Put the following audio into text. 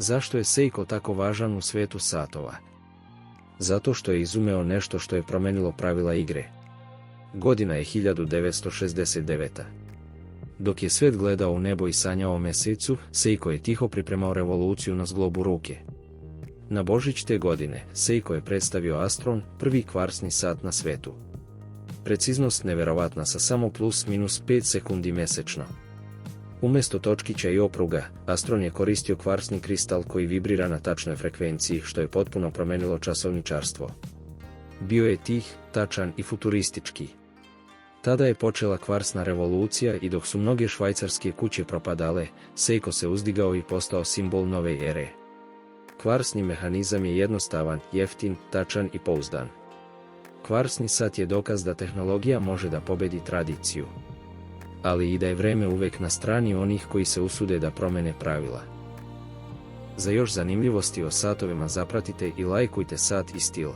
Zašto je Seiko tako važan u svijetu satova? Zato što je izumeo nešto što je promenilo pravila igre. Godina je 1969. Dok je svijet gledao u nebo i sanjao o mjesecu, Seiko je tiho pripremao revoluciju na zglobu ruke. Na Božić te godine, Seiko je predstavio Astron, prvi kvarsni sat na svijetu. Preciznost neverovatna sa samo plus minus 5 sekundi mjesečno. Umjesto točkića i opruga, Astron je koristio kvarsni kristal koji vibrira na tačnoj frekvenciji, što je potpuno promenilo časovničarstvo. Bio je tih, tačan i futuristički. Tada je počela kvarsna revolucija i dok su mnoge švajcarske kuće propadale, Seiko se uzdigao i postao simbol nove ere. Kvarsni mehanizam je jednostavan, jeftin, tačan i pouzdan. Kvarsni sat je dokaz da tehnologija može da pobedi tradiciju. Ali i da je vreme uvek na strani onih koji se usude da promene pravila. Za još zanimljivosti o satovima zapratite i lajkujte Sat i stil.